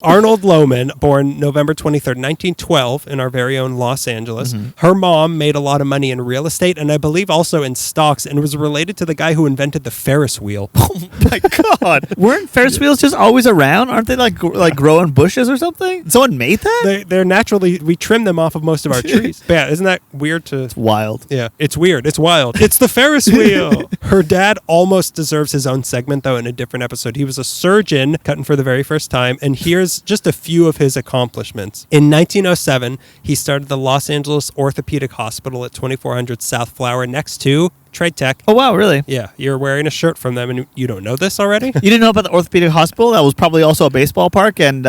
Arnold Lohman, born November 23rd, 1912, in our very own Los Angeles. Mm-hmm. Her mom made a lot of money in real estate and I believe also in stocks and was related to the guy who invented the Ferris wheel. Oh my God. Weren't Ferris wheels just always around? Aren't they like growing bushes or something? Someone made that? They're naturally, we trim them off of most of our trees. But yeah, isn't that weird to... It's wild. Yeah, it's weird. It's wild. It's the Ferris wheel. Her dad almost deserves his own segment, though, in a different episode. He was a surgeon, cutting for the very first time, and here's just a few of his accomplishments. In 1907, he started the Los Angeles Orthopedic Hospital at 2400 South Flower next to Trade Tech. Oh, wow, really? Yeah, you're wearing a shirt from them and you don't know this already? You didn't know about the orthopedic hospital? That was probably also a baseball park and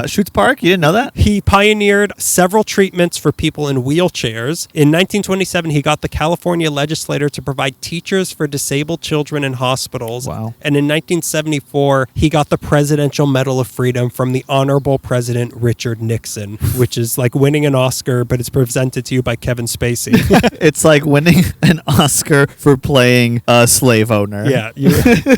Schutz Park? You didn't know that? He pioneered several treatments for people in wheelchairs. In 1927, he got the California legislature to provide teachers for disabled children in hospitals. Wow. And in 1974, he got the Presidential Medal of Freedom from the Honorable President Richard Nixon, which is like winning an Oscar, but it's presented to you by Kevin Spacey. It's like winning an Oscar for playing a slave owner. Yeah.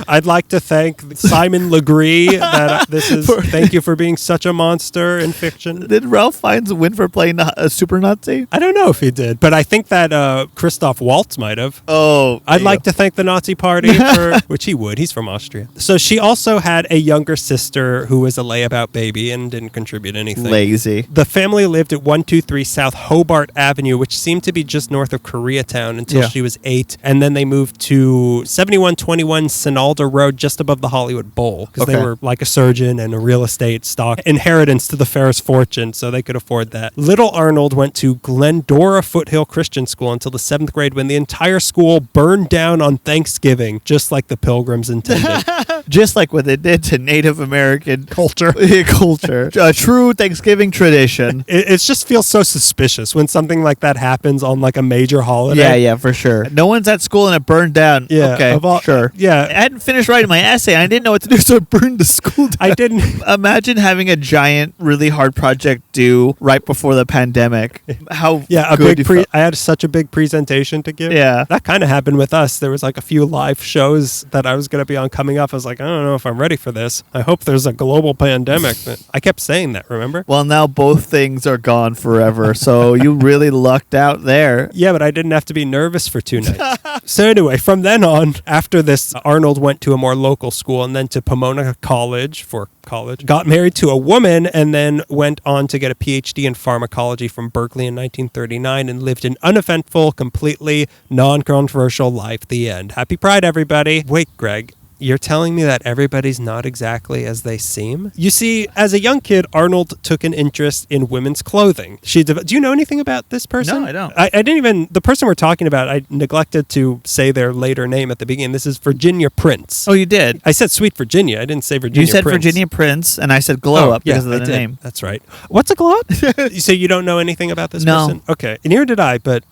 I'd like to thank Simon Legree. Thank you for being such a monster in fiction. Did Ralph Fiennes win for playing a super Nazi? I don't know if he did, but I think that Christoph Waltz might have. Oh. I'd like to thank the Nazi Party, which he would. He's from Austria. So she also had a younger sister who was a layabout baby and didn't contribute anything. Lazy. The family lived at 123 South Hobart Avenue, which seemed to be just north of Koreatown until she was 8. And then they moved to 7121 Sinalda Road, just above the Hollywood Bowl, because they were like a surgeon and a real estate stock inheritance to the Ferris fortune, so they could afford that. Little Arnold went to Glendora Foothill Christian School until the 7th grade, when the entire school burned down on Thanksgiving, just like the Pilgrims intended. Just like what they did to Native American culture. A true Thanksgiving tradition. It just feels so suspicious when something like that happens on like a major holiday. Yeah, for sure. No one's at school and it burned down. Yeah, okay, sure. Yeah. I hadn't finished writing my essay and I didn't know what to do, so I burned the school down. I didn't. Imagine having a giant, really hard project due right before the pandemic. How good I had such a big presentation to give. Yeah. That kind of happened with us. There was like a few live shows that I was going to be on coming up. I was like, I don't know if I'm ready for this. I hope there's a global pandemic. I kept saying that, remember? Well, now both things are gone forever, so you really lucked out there. Yeah, but I didn't have to be nervous for 2 nights. So anyway, from then on, after this, Arnold went to a more local school and then to Pomona College for college, got married to a woman, and then went on to get a PhD in pharmacology from Berkeley in 1939 and lived an uneventful, completely non-controversial life. The end. Happy Pride, everybody. Wait, Greg. You're telling me that everybody's not exactly as they seem? You see, as a young kid, Arnold took an interest in women's clothing. Do you know anything about this person? No, I don't. I didn't even... The person we're talking about, I neglected to say their later name at the beginning. This is Virginia Prince. Oh, you did? I said Sweet Virginia. I didn't say Virginia Prince. You said Prince. Virginia Prince, and I said Glow Up because of the name. That's right. What's a glow up? So you don't know anything about this person? Okay. Neither did I, but...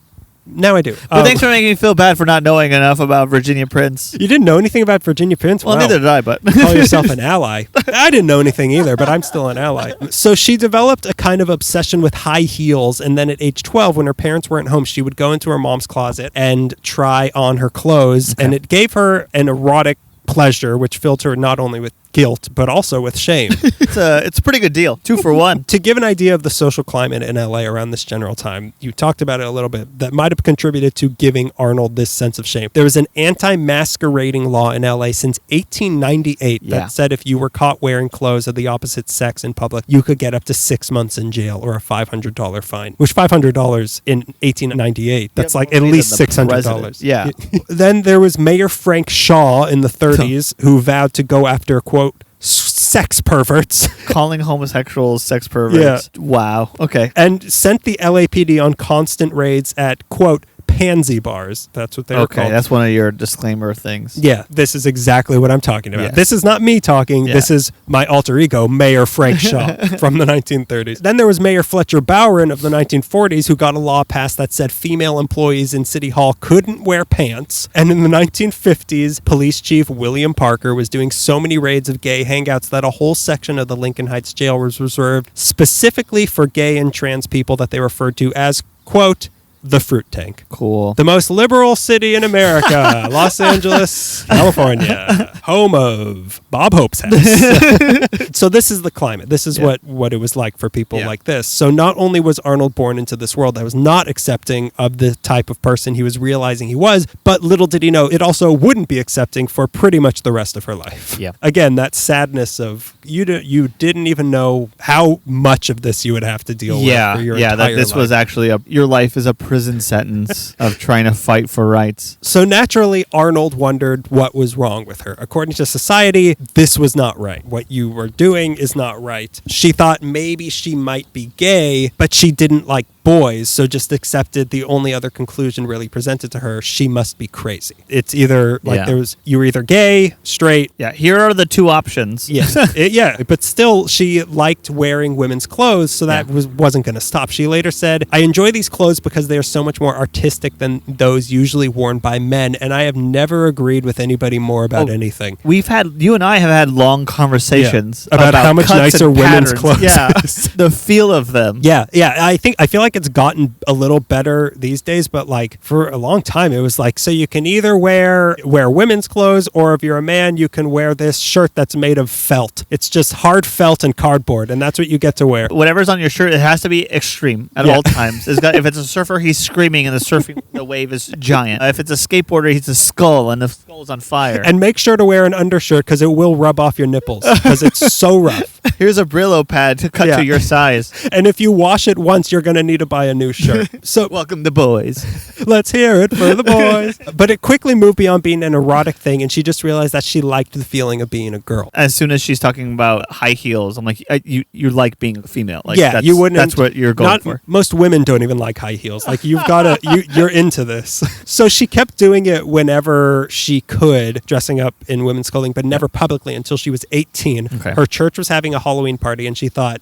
Now I do. But thanks for making me feel bad for not knowing enough about Virginia Prince. You didn't know anything about Virginia Prince? Well, neither did I, but... Call yourself an ally. I didn't know anything either, but I'm still an ally. So she developed a kind of obsession with high heels, and then at age 12, when her parents weren't home, she would go into her mom's closet and try on her clothes, and it gave her an erotic pleasure, which filled her not only with guilt, but also with shame. It's a pretty good deal. 2 for 1. To give an idea of the social climate in LA around this general time, you talked about it a little bit, that might have contributed to giving Arnold this sense of shame. There was an anti-masquerading law in LA since 1898 that said if you were caught wearing clothes of the opposite sex in public, you could get up to 6 months in jail or a $500 fine, which $500 in 1898, that's like at least $600. Yeah. Then there was Mayor Frank Shaw in the 30s who vowed to go after, quote, sex perverts. Calling homosexuals sex perverts. Yeah. Wow. Okay. And sent the LAPD on constant raids at, quote, pansy bars. That's what they were called. Okay, that's one of your disclaimer things. Yeah, this is exactly what I'm talking about. Yes. This is not me talking. Yeah. This is my alter ego, Mayor Frank Shaw from the 1930s. Then there was Mayor Fletcher Bowron of the 1940s who got a law passed that said female employees in City Hall couldn't wear pants. And in the 1950s, Police Chief William Parker was doing so many raids of gay hangouts that a whole section of the Lincoln Heights jail was reserved specifically for gay and trans people that they referred to as, quote, the fruit tank. Cool. The most liberal city in America, Los Angeles, California, home of Bob Hope's house. So this is the climate. This is what it was like for people like this. So not only was Arnold born into this world that was not accepting of the type of person he was realizing he was, but little did he know it also wouldn't be accepting for pretty much the rest of her life. Yeah. Again, that sadness of you didn't even know how much of this you would have to deal with for your entire that this life. was actually your life is a prison sentence of trying to fight for rights. So naturally, Arnold wondered what was wrong with her. According to society, this was not right. What you were doing is not right. She thought maybe she might be gay, but she didn't like boys, so just accepted the only other conclusion really presented to her: she must be crazy. It's either like you were either gay, straight. Yeah, here are the two options. Yeah, but still, she liked wearing women's clothes, so that wasn't going to stop. She later said, "I enjoy these clothes because they are so much more artistic than those usually worn by men, and I have never agreed with anybody more about anything." You and I have had long conversations about how much cuts nicer and women's patterns. clothes is. The feel of them. Yeah. I feel like it's gotten a little better these days, but like for a long time, it was like, so you can either wear women's clothes, or if you're a man, you can wear this shirt that's made of felt. It's just hard felt and cardboard, and that's what you get to wear. Whatever's on your shirt, it has to be extreme at all times. If it's a surfer, he's screaming, and the wave is giant. If it's a skateboarder, he's a skull, and the skull is on fire. And make sure to wear an undershirt because it will rub off your nipples because it's so rough. Here's a Brillo pad to cut to your size. And if you wash it once, you're going to need to buy a new shirt. So welcome the boys. Let's hear it for the boys. But it quickly moved beyond being an erotic thing, and she just realized that she liked the feeling of being a girl. As soon as she's talking about high heels, I'm like, you like being a female. Like, you wouldn't. That's what you're going for. Most women don't even like high heels. Like you've got to, you're into this. So she kept doing it whenever she could, dressing up in women's clothing, but never publicly until she was 18. Okay. Her church was having a Halloween party, and she thought,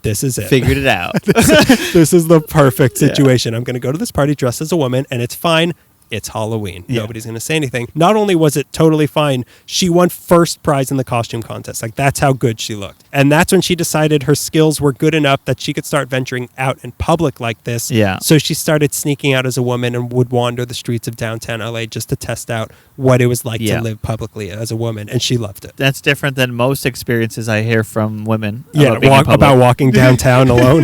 this is it. Figured it out. This is the perfect situation. I'm going to go to this party dressed as a woman, and it's fine. It's Halloween. Yeah. Nobody's going to say anything. Not only was it totally fine, she won first prize in the costume contest. Like, that's how good she looked. And that's when she decided her skills were good enough that she could start venturing out in public like this. Yeah. So she started sneaking out as a woman and would wander the streets of downtown LA just to test out what it was like to live publicly as a woman. And she loved it. That's different than most experiences I hear from women. About walking downtown alone.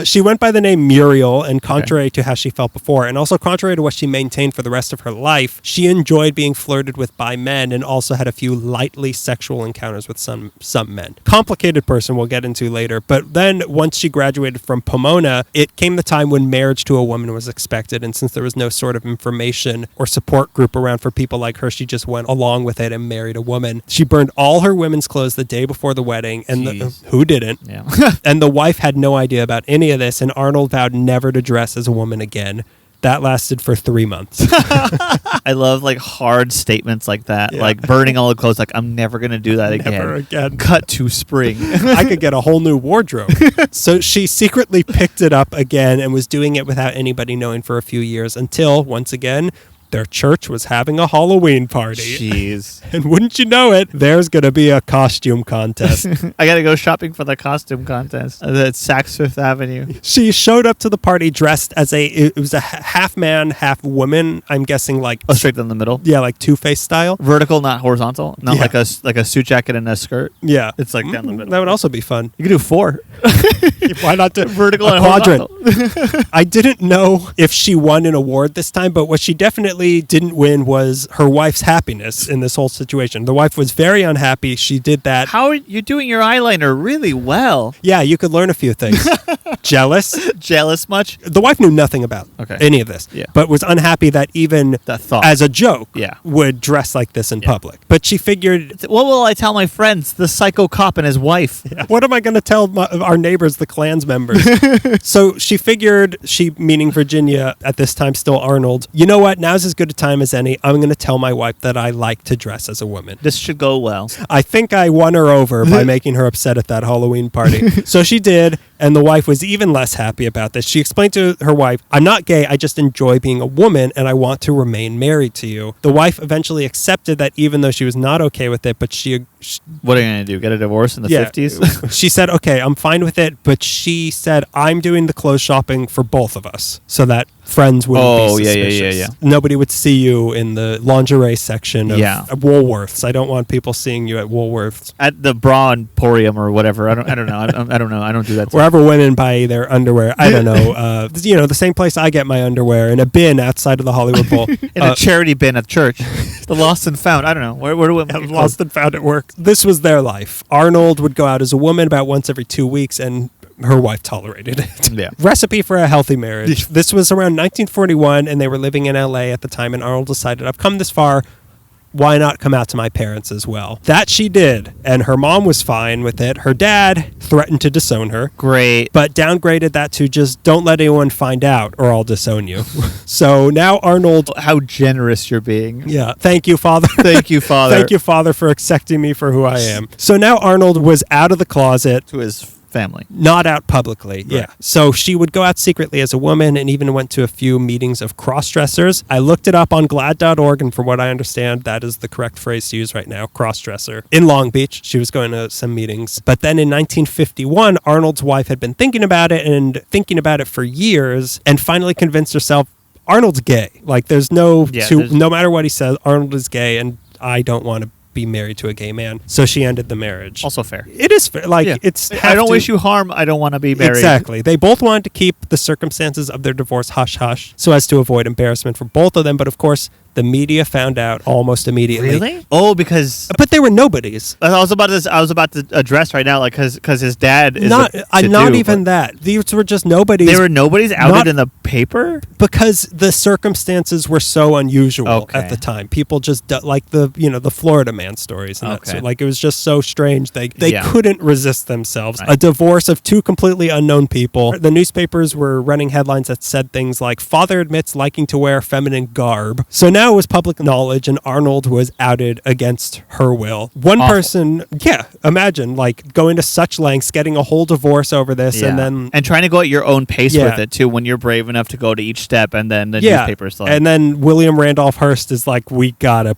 She went by the name Muriel, and contrary to how she felt before, and also contrary to what she maintained for the rest of her life, she enjoyed being flirted with by men and also had a few lightly sexual encounters with some men. Complicated person we'll get into later, but then once she graduated from Pomona, it came the time when marriage to a woman was expected, and since there was no sort of information or support group around for people like her, she just went along with it and married a woman. She burned all her women's clothes the day before the wedding, and who didn't? Yeah. And the wife had no idea about any of this, and Arnold vowed never to dress as a woman again. That lasted for 3 months. I love like hard statements like that, like burning all the clothes. Like, I'm never going to do that again. Never again. Cut to spring. I could get a whole new wardrobe. So she secretly picked it up again and was doing it without anybody knowing for a few years until, once again, their church was having a Halloween party. Jeez. And wouldn't you know it, there's going to be a costume contest. I got to go shopping for the costume contest at Saks Fifth Avenue. She showed up to the party dressed as it was a half man, half woman. I'm guessing like... Oh, straight down the middle? Yeah, like Two-Face style. Vertical, not horizontal? Not like a suit jacket and a skirt? Yeah. It's like down the middle. That would also be fun. You could do 4. Why not do vertical and quadrant? Horizontal. I didn't know if she won an award this time, but what she definitely didn't win was her wife's happiness in this whole situation. The wife was very unhappy. She did that. How are you doing your eyeliner really well? Yeah, you could learn a few things. Jealous. Jealous much? The wife knew nothing about any of this, but was unhappy that even that thought, as a joke, would dress like this in public. But she figured... What will I tell my friends? The psycho cop and his wife. Yeah. What am I going to tell our neighbors, the Klans members? So she figured, she meaning Virginia, at this time still Arnold, you know what? Now's as good a time as any. I'm going to tell my wife that I like to dress as a woman. This should go well. I think I won her over by making her upset at that Halloween party. So she did, And the wife was even less happy about this. She explained to her wife, "I'm not gay, I just enjoy being a woman and I want to remain married to you." The wife eventually accepted that, even though she was not okay with it, but she What are you going to do? Get a divorce in the 50s? she said, "Okay, I'm fine with it," but she said, "I'm doing the clothes shopping for both of us so that friends wouldn't be suspicious. Yeah. Nobody would see you in the lingerie section of Yeah. Woolworths. I don't want people seeing you at Woolworths." At the bra emporium or whatever. I don't know. I don't know. I don't do that. Wherever women buy their underwear. I don't know. The same place I get my underwear, in a bin outside of the Hollywood Bowl. In a charity bin at church. The lost and found. I don't know. Where do women get Lost and found at work. This was their life. Arnold would go out as a woman about once every 2 weeks, and her wife tolerated it. Yeah. Recipe for a healthy marriage. This was around 1941, and they were living in LA at the time, and Arnold decided, "I've come this far. Why not come out to my parents as well?" That she did, and her mom was fine with it. Her dad threatened to disown her. Great. But downgraded that to just, "Don't let anyone find out or I'll disown you." So now Arnold... How generous you're being. Yeah. Thank you, Father. Thank you, Father. Thank you, Father, for accepting me for who I am. So now Arnold was out of the closet. To his family. Not out publicly, yeah. So she would go out secretly as a woman and even went to a few meetings of cross-dressers. I looked it up on glad.org, and from what I understand, that is the correct phrase to use right now, cross-dresser. In Long Beach, she was going to some meetings. But then in 1951, Arnold's wife had been thinking about it for years, and finally convinced herself, Arnold's gay. Like, there's no matter what he says, Arnold is gay, and I don't want to be married to a gay man. So she ended the marriage. Also fair. It is fair. Like, it's... I don't wish you harm. I don't want to be married. Exactly. They both wanted to keep the circumstances of their divorce hush-hush so as to avoid embarrassment for both of them. But of course, the media found out almost immediately. Really? Oh, because... But they were nobodies. I was about to address right now, like, because his dad is not even that. These were just nobodies. They were nobodies outed in the paper? Because the circumstances were so unusual at the time. People just, like the Florida man stories. And that sort. Like, it was just so strange. They couldn't resist themselves. Right. A divorce of two completely unknown people. The newspapers were running headlines that said things like, "Father admits liking to wear feminine garb." So now it was public knowledge, and Arnold was outed against her will. One person, imagine, like, going to such lengths, getting a whole divorce over this, and trying to go at your own pace with it too, when you're brave enough to go to each step, and then the newspaper's like... And then William Randolph Hearst is like, we gotta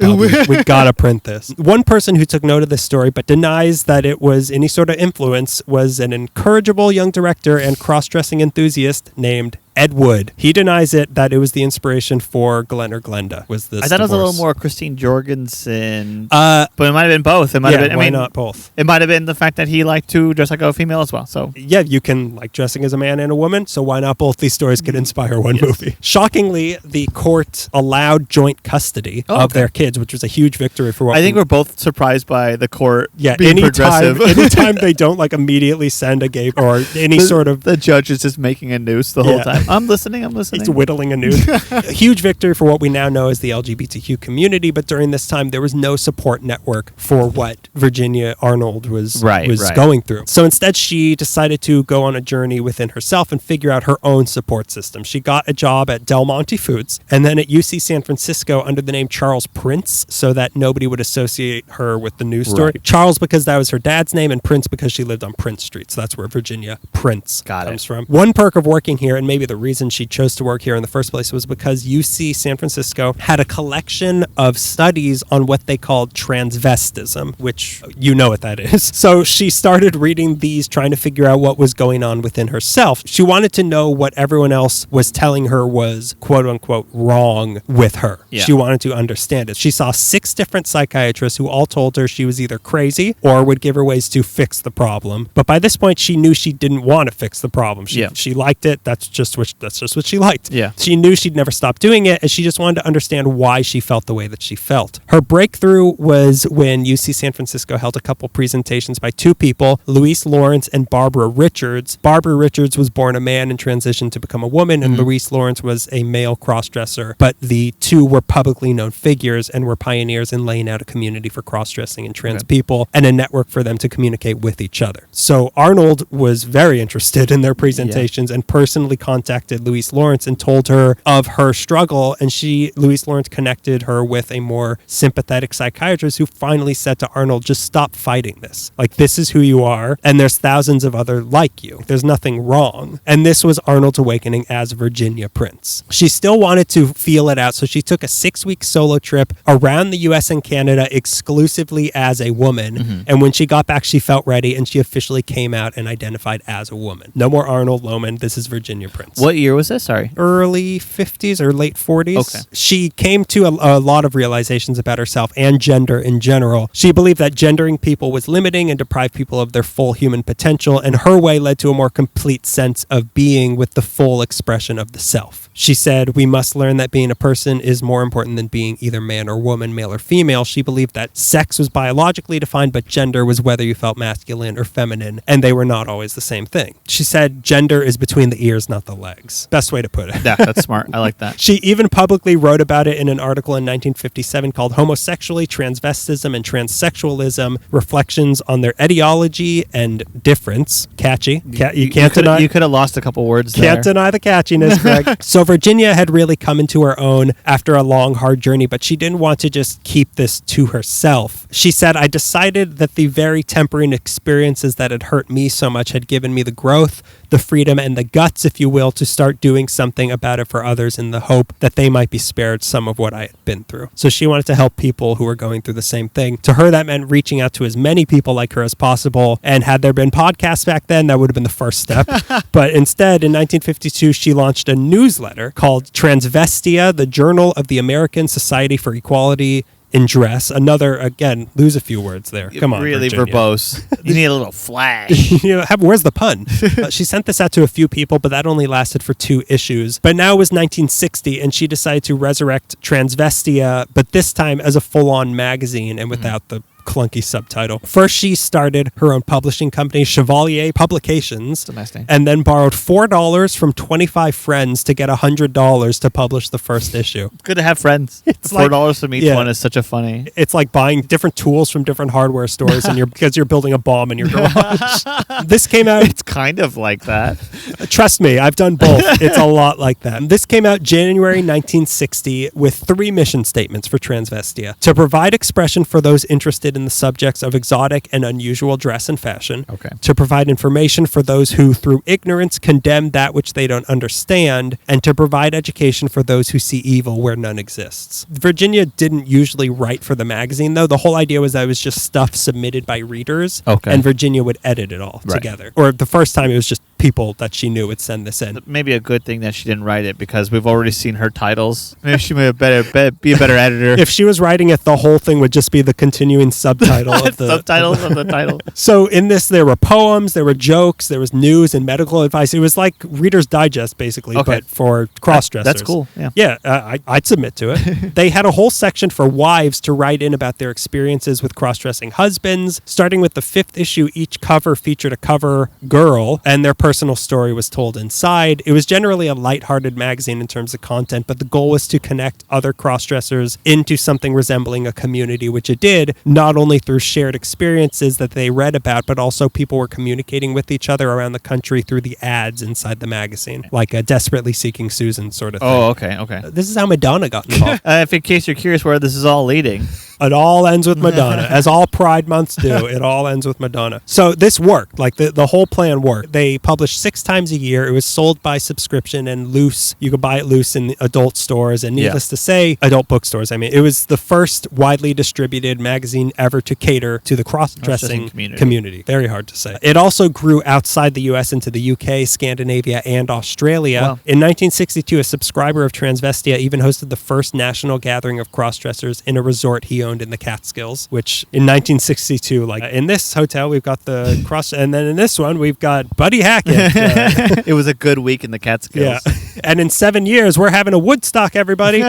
print this. One person who took note of this story but denies that it was any sort of influence was an incorrigible young director and cross-dressing enthusiast named Ed Wood. He denies that it was the inspiration for Glenn or Glenda. I thought it was a little more Christine Jorgensen, but it might have been both. It might have been. Why not both? It might have been the fact that he liked to dress like a female as well. So yeah, you can like dressing as a man and a woman. So why not both these stories could inspire one movie? Shockingly, the court allowed joint custody of their kids, which was a huge victory for what I think we're both surprised by the court. Yeah, being progressive. anytime they don't like immediately send a gay or any sort of... The judge is just making a noose the whole time. I'm listening. He's whittling a noose. A huge victory for what we now know as the LGBTQ community, but during this time there was no support network for what Virginia Arnold was going through. So instead she decided to go on a journey within herself and figure out her own support system. She got a job at Del Monte Foods and then at UC San Francisco under the name Charles Prince so that nobody would associate her with the news story. Charles because that was her dad's name and Prince because she lived on Prince Street. So that's where Virginia Prince comes from. One perk of working here, and maybe the reason she chose to work here in the first place, was because UC San Francisco had a collection of studies on what they called transvestism, which you know what that is. So she started reading these, trying to figure out what was going on within herself. She wanted to know what everyone else was telling her was quote unquote wrong with her. Yeah. She wanted to understand it. She saw 6 different psychiatrists who all told her she was either crazy or would give her ways to fix the problem. But by this point, she knew she didn't want to fix the problem. She liked it. That's just what she liked. Yeah. She knew she'd never stop doing it, and she just wanted to understand why she felt the way that she felt. Her breakthrough was when UC San Francisco held a couple presentations by 2 people, Louise Lawrence and Barbara Richards. Barbara Richards was born a man and transitioned to become a woman, and Louise Lawrence was a male cross-dresser, but the 2 were publicly known figures and were pioneers in laying out a community for cross-dressing and trans people and a network for them to communicate with each other. So Arnold was very interested in their presentations and personally contacted contacted Louise Lawrence and told her of her struggle, and Louise Lawrence connected her with a more sympathetic psychiatrist who finally said to Arnold, just stop fighting this. Like, this is who you are, and there's thousands of other like you. There's nothing wrong. And this was Arnold's awakening as Virginia Prince. She still wanted to feel it out, so she took a 6-week solo trip around the US and Canada exclusively as a woman. And when she got back, she felt ready, and she officially came out and identified as a woman. No more Arnold Lohman. This is Virginia Prince. What year was this? Sorry. Early 50s or late 40s. Okay. She came to a lot of realizations about herself and gender in general. She believed that gendering people was limiting and deprived people of their full human potential, and her way led to a more complete sense of being with the full expression of the self. She said, we must learn that being a person is more important than being either man or woman, male or female. She believed that sex was biologically defined, but gender was whether you felt masculine or feminine, and they were not always the same thing. She said, gender is between the ears, not the legs. Best way to put it. Yeah, that's smart. I like that. She even publicly wrote about it in an article in 1957 called Homosexuality, Transvestism, and Transsexualism, Reflections on Their Etiology and Difference. Catchy. You can't deny. You could have lost a couple words there. Can't deny the catchiness, Greg. So Virginia had really come into her own after a long, hard journey, but she didn't want to just keep this to herself. She said, I decided that the very tempering experiences that had hurt me so much had given me the growth, the freedom, and the guts, if you will, to start doing something about it for others in the hope that they might be spared some of what I had been through. So she wanted to help people who were going through the same thing. To her, that meant reaching out to as many people like her as possible. And had there been podcasts back then, that would have been the first step. But instead, in 1952, she launched a newsletter called Transvestia, the Journal of the American Society for Equality in Dress. Another, again, lose a few words there. Come on, really Virginia. verbose. You need a little flash. Where's the pun? She sent this out to a few people, but that only lasted for 2 issues. But now it was 1960, and she decided to resurrect Transvestia, but this time as a full-on magazine and without the clunky subtitle. First, she started her own publishing company, Chevalier Publications, and then borrowed $4 from 25 friends to get $100 to publish the first issue. Good to have friends. It's $4 from each one is such a funny. It's like buying different tools from different hardware stores and because you're building a bomb in your garage. This came out. It's kind of like that. Trust me, I've done both. It's a lot like that. This came out January 1960 with 3 mission statements for Transvestia: to provide expression for those interested in the subjects of exotic and unusual dress and fashion, to provide information for those who, through ignorance, condemn that which they don't understand, and to provide education for those who see evil where none exists. Virginia didn't usually write for the magazine, though. The whole idea was that it was just stuff submitted by readers, and Virginia would edit it all together. Or the first time it was just people that she knew would send this in. Maybe a good thing that she didn't write it, because we've already seen her titles. Maybe she may have be a better editor. If she was writing it, the whole thing would just be the continuing subtitle of the subtitles of the title. So in this, there were poems, there were jokes, there was news and medical advice. It was like Reader's Digest, basically, but for cross-dressers. That's cool. I'd submit to it. They had a whole section for wives to write in about their experiences with cross-dressing husbands. Starting with the 5th issue, each cover featured a cover girl, and their personal story was told inside. It was generally a lighthearted magazine in terms of content, but the goal was to connect other cross-dressers into something resembling a community, which it did, not only through shared experiences that they read about, but also people were communicating with each other around the country through the ads inside the magazine, like a Desperately Seeking Susan sort of thing. Oh, okay. This is how Madonna got involved. If in case you're curious where this is all leading. It all ends with Madonna, as all Pride months do. It all ends with Madonna. So this worked. Like the whole plan worked. They published 6 times a year. It was sold by subscription and loose. You could buy it loose in adult stores, and needless to say, adult bookstores. I mean, it was the first widely distributed magazine ever to cater to the cross-dressing community. Very hard to say. It also grew outside the U.S. into the UK, Scandinavia, and Australia. Wow. In 1962, a subscriber of Transvestia even hosted the first national gathering of cross-dressers in a resort he owned in the Catskills, which in 1962, like in this hotel, we've got the cross, and then in this one, we've got Buddy Hackett. It was a good week in the Catskills. Yeah. And in 7 years, we're having a Woodstock, everybody.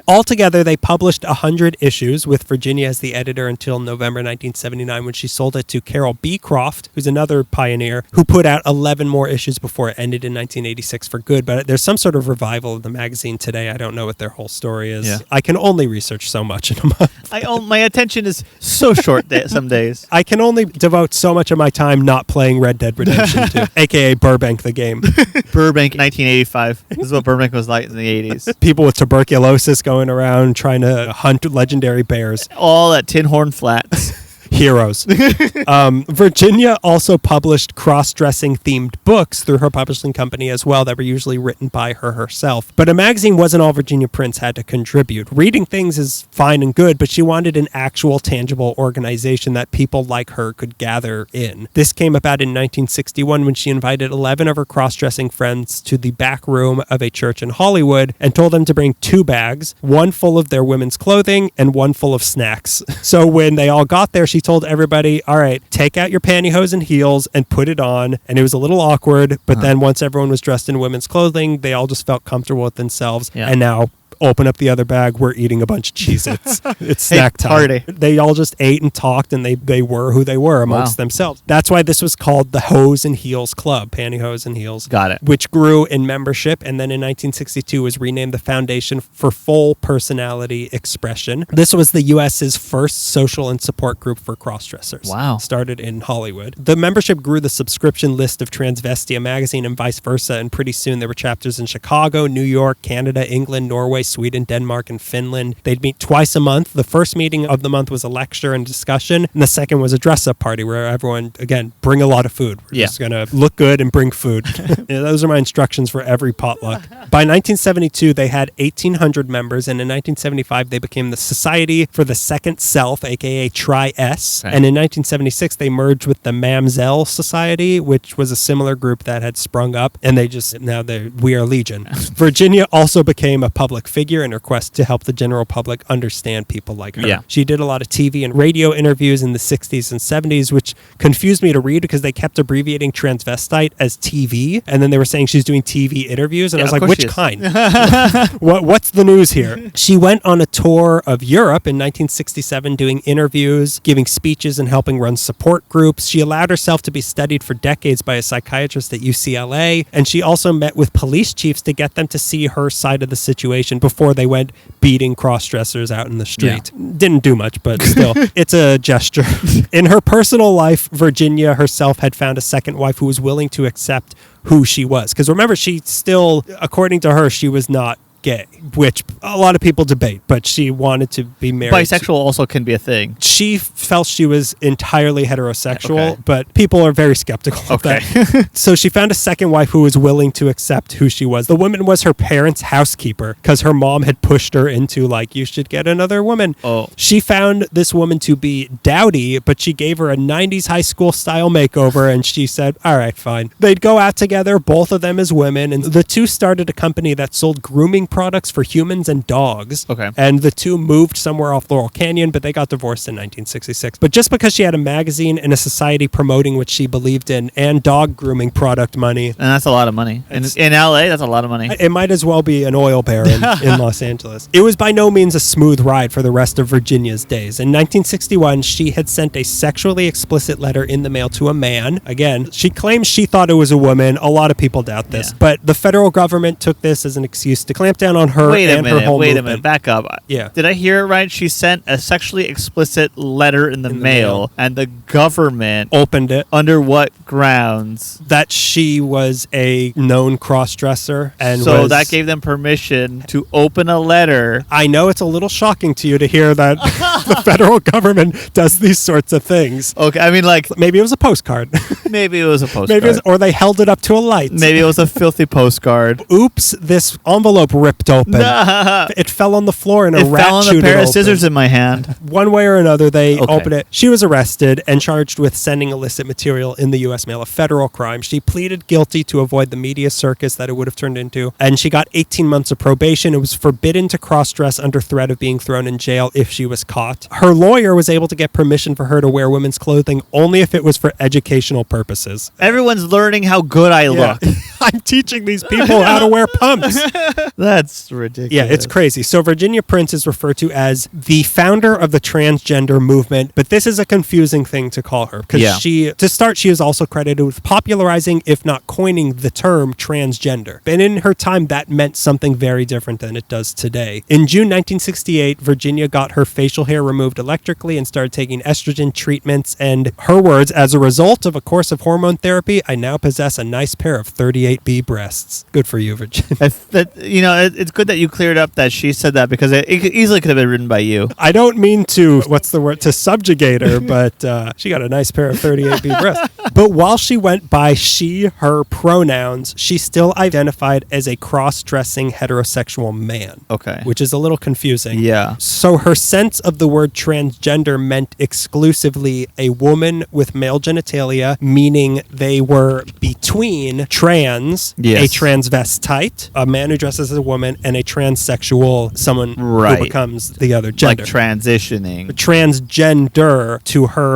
Altogether, they published 100 issues with Virginia as the editor until November 1979 when she sold it to Carol Beecroft, who's another pioneer, who put out 11 more issues before it ended in 1986 for good. But there's some sort of revival of the magazine today. I don't know what their whole story is. Yeah. I can only research so much in a month. My attention is so short some days. I can only devote so much of my time not playing Red Dead Redemption 2, a.k.a. Burbank the game. Burbank, 1985. This is what Burbank was like in the 80s. People with tuberculosis going around trying to hunt legendary bears. All at Tin Horn Flats. Heroes. Virginia also published cross-dressing themed books through her publishing company as well that were usually written by her herself. But a magazine wasn't all Virginia Prince had to contribute. Reading things is fine and good, but she wanted an actual tangible organization that people like her could gather in. This came about in 1961 when she invited 11 of her cross-dressing friends to the back room of a church in Hollywood and told them to bring 2 bags, one full of their women's clothing and one full of snacks. So when they all got there, she told everybody, all right, take out your pantyhose and heels and put it on. And it was a little awkward, but then once everyone was dressed in women's clothing, they all just felt comfortable with themselves. Yeah. And now open up the other bag, we're eating a bunch of Cheez-Its. It's snack time. Party. They all just ate and talked, and they were who they were amongst themselves. That's why this was called the Hose and Heels Club, Pantyhose and Heels. Got it. Which grew in membership, and then in 1962 was renamed the Foundation for Full Personality Expression. This was the U.S.'s first social and support group for crossdressers. Wow. Started in Hollywood. The membership grew the subscription list of Transvestia magazine and vice versa, and pretty soon there were chapters in Chicago, New York, Canada, England, Norway, Sweden, Denmark, and Finland. They'd meet twice a month. The first meeting of the month was a lecture and discussion, and the second was a dress-up party where everyone, again, bring a lot of food. We're just going to look good and bring food. Those are my instructions for every potluck. By 1972, they had 1,800 members, and in 1975, they became the Society for the Second Self, aka Tri-S. Okay. And in 1976, they merged with the Mamselle Society, which was a similar group that had sprung up, and we are Legion. Virginia also became a public figure in her quest to help the general public understand people like her. Yeah. She did a lot of TV and radio interviews in the 60s and 70s, which confused me to read because they kept abbreviating transvestite as TV, and then they were saying she's doing TV interviews, and I was like, which kind? What's the news here? She went on a tour of Europe in 1967 doing interviews, giving speeches, and helping run support groups. She allowed herself to be studied for decades by a psychiatrist at UCLA, and she also met with police chiefs to get them to see her side of the situation before they went beating cross-dressers out in the street. Yeah. Didn't do much, but still, it's a gesture. In her personal life, Virginia herself had found a second wife who was willing to accept who she was. Because remember, she still, according to her, she was not gay, which a lot of people debate, but she wanted to be married. Bisexual also can be a thing. She felt she was entirely heterosexual, but people are very skeptical of that. So she found a second wife who was willing to accept who she was. The woman was her parents' housekeeper because her mom had pushed her into, like, you should get another woman. Oh. She found this woman to be dowdy, but she gave her a 90s high school style makeover, and she said, all right, fine. They'd go out together, both of them as women, and the two started a company that sold grooming products for humans and dogs. Okay. And the two moved somewhere off Laurel Canyon, but they got divorced in 1966. But just because she had a magazine and a society promoting what she believed in and dog grooming product money. And that's a lot of money. In LA, that's a lot of money. It might as well be an oil baron in Los Angeles. It was by no means a smooth ride for the rest of Virginia's days. In 1961, she had sent a sexually explicit letter in the mail to a man. Again, she claims she thought it was a woman. A lot of people doubt this. Yeah. But the federal government took this as an excuse to clamp down on her and her whole movement. Wait a minute, back up. Yeah. Did I hear it right? She sent a sexually explicit letter in the mail, and the government opened it. Under what grounds? That she was a known cross-dresser. And so that gave them permission to open a letter. I know it's a little shocking to you to hear that the federal government does these sorts of things. Okay, I mean, like... Maybe it was a postcard. Maybe it was a postcard. Or they held it up to a light. Maybe it was a filthy postcard. Oops, this envelope ripped open. It fell on the floor and a rat fell on chewed a pair it of scissors in my hand. One way or another, they opened it. She was arrested and charged with sending illicit material in the U.S. mail, a federal crime. She pleaded guilty to avoid the media circus that it would have turned into, and she got 18 months of probation. It was forbidden to cross-dress under threat of being thrown in jail if she was caught. Her lawyer was able to get permission for her to wear women's clothing only if it was for educational purposes. Everyone's learning how good I look. I'm teaching these people how to wear pumps. That's ridiculous. Yeah, it's crazy. So Virginia Prince is referred to as the founder of the transgender movement, but this is a confusing thing to call her because she is also credited with popularizing, if not coining, the term transgender. And in her time, that meant something very different than it does today. In June 1968, Virginia got her facial hair removed electrically and started taking estrogen treatments. And her words, as a result of a course of hormone therapy, I now possess a nice pair of 38B breasts. Good for you, Virginia. It's good that you cleared up that she said that because it easily could have been written by you. I don't mean to, to subjugate her, but she got a nice pair of 38B breasts. But while she went by she, her pronouns, she still identified as a cross-dressing heterosexual man. Okay. Which is a little confusing. Yeah. So her sense of the word transgender meant exclusively a woman with male genitalia, meaning they were between trans, a transvestite, a man who dresses as a woman, and a transsexual, someone who becomes the other gender. Like transitioning. Transgender to her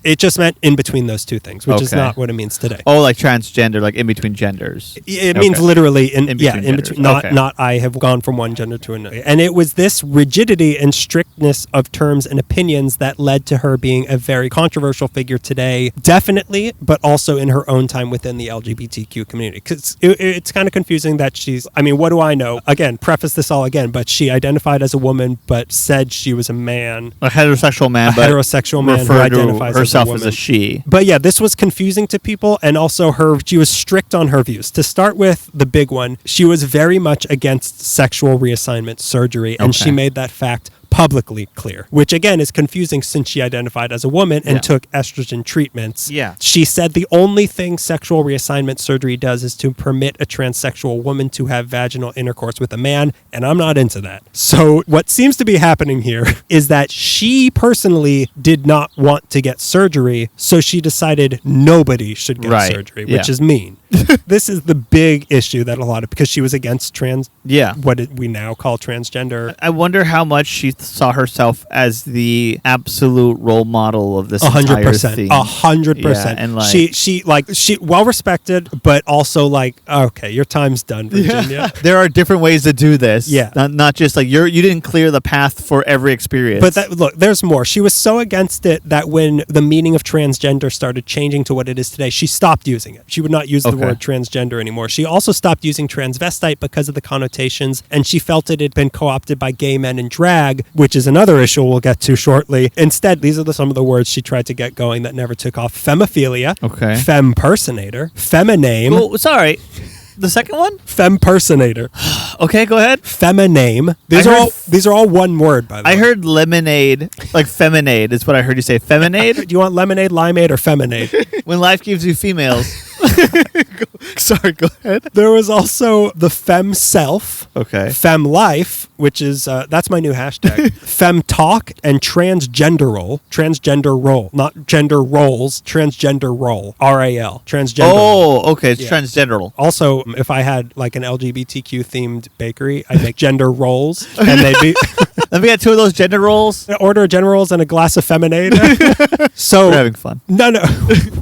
it just meant in between those two things, which is not what it means today. Oh, like transgender, like in between genders. It means literally in between. Okay. Not I have gone from one gender to another. And it was this rigidity and strictness of terms and opinions that led to her being a very controversial figure today, definitely, but also in her own time within the LGBTQ community. Because it's kind of confusing that what do I know? Again, preface this all again, but she identified as a woman, but said she was a man. A heterosexual man, but heterosexual man who identifies herself as a she. But yeah, this was confusing to people, and also she was strict on her views. To start with, the big one, she was very much against sexual reassignment surgery, and she made that fact publicly clear, which again is confusing since she identified as a woman and took estrogen treatments. Yeah. She said the only thing sexual reassignment surgery does is to permit a transsexual woman to have vaginal intercourse with a man, and I'm not into that. So what seems to be happening here is that she personally did not want to get surgery, so she decided nobody should get surgery, which is mean. This is the big issue that because she was against what we now call transgender. I wonder how much she saw herself as the absolute role model of this entire thing. 100%. And she well respected, but also okay, your time's done, Virginia. Yeah. There are different ways to do this. Yeah. Not just you didn't clear the path for every experience. But look, there's more. She was so against it that when the meaning of transgender started changing to what it is today, she stopped using it. She would not use the word transgender anymore. She also stopped using transvestite because of the connotations, and she felt it had been co-opted by gay men in drag, which is another issue we'll get to shortly. Instead, these are some of the words she tried to get going that never took off. Femophilia, fempersonator, feminame. Oh, sorry. The second one? Fempersonator. Okay, go ahead. Feminame. These are all one word, by the way. I heard lemonade, like feminade is what I heard you say. Feminade? Do you want lemonade, limeade, or feminade? When life gives you females. Sorry, go ahead. There was also the fem self. Okay. Fem life, which is, that's my new hashtag. Fem talk and transgender role. Transgender role. Not gender roles. Transgender role. RAL. Transgender role. Okay. It's transgender. Also, if I had an LGBTQ themed bakery, I'd make gender rolls, and they'd be... Let me get 2 of those gender rolls. Order a gender rolls and a glass of feminade. So we're having fun. No,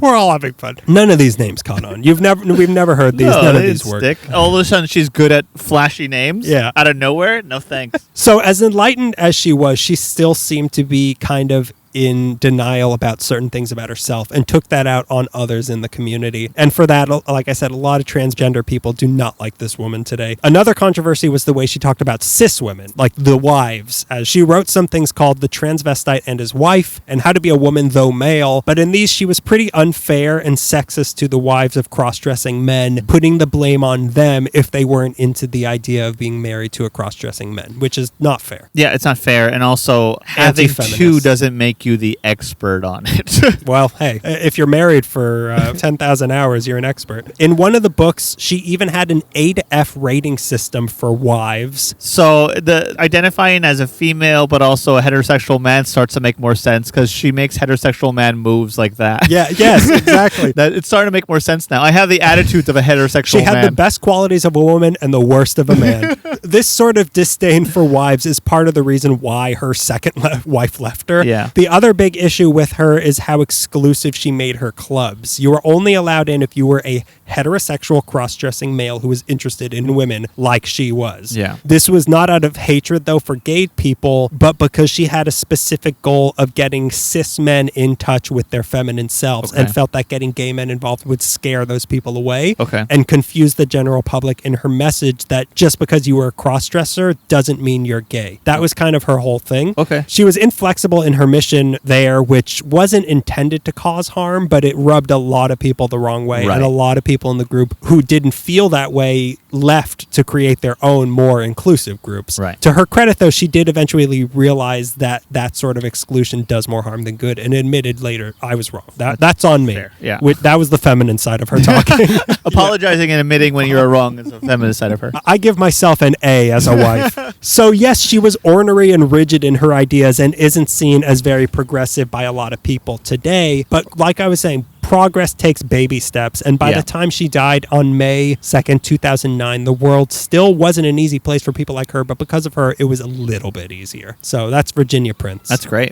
we're all having fun. None of these names caught on. We've never heard these. None of these work. All of a sudden, she's good at flashy names. Yeah. Out of nowhere. No thanks. So as enlightened as she was, she still seemed to be kind of in denial about certain things about herself and took that out on others in the community. And for that, like I said, a lot of transgender people do not like this woman today. Another controversy was the way she talked about cis women, like the wives, as she wrote some things called The Transvestite and His Wife and How to Be a Woman Though Male. But in these, she was pretty unfair and sexist to the wives of cross-dressing men, putting the blame on them if they weren't into the idea of being married to a cross-dressing man, which is not fair. Yeah, it's not fair. And also, having 2 doesn't make you the expert on it. Well, hey, if you're married for 10,000 hours, you're an expert. In one of the books, she even had an A to F rating system for wives. So the identifying as a female but also a heterosexual man starts to make more sense because she makes heterosexual man moves like that. Yeah, yes, exactly. It's starting to make more sense now. I have the attitude of a heterosexual man. She had the best qualities of a woman and the worst of a man. This sort of disdain for wives is part of the reason why her second wife left her. Yeah. The other big issue with her is how exclusive she made her clubs. You were only allowed in if you were a heterosexual cross-dressing male who was interested in women like she was. Yeah. This was not out of hatred, though, for gay people, but because she had a specific goal of getting cis men in touch with their feminine selves and felt that getting gay men involved would scare those people away and confuse the general public in her message that just because you were a cross-dresser doesn't mean you're gay. That was kind of her whole thing. She was inflexible in her mission there, which wasn't intended to cause harm, but it rubbed a lot of people the wrong way. And a lot of people in the group who didn't feel that way left to create their own more inclusive groups. To her credit, though, she did eventually realize that that sort of exclusion does more harm than good, and admitted later, I was wrong. That's on me. That was the feminine side of her talking. Apologizing and admitting when you're wrong is the feminine side of her. I give myself an A as a wife. So yes, she was ornery and rigid in her ideas and isn't seen as very progressive by a lot of people today. But like I was saying, progress takes baby steps, and by the time she died on May 2nd, 2009, the world still wasn't an easy place for people like her, but because of her, it was a little bit easier. So that's Virginia Prince. That's great.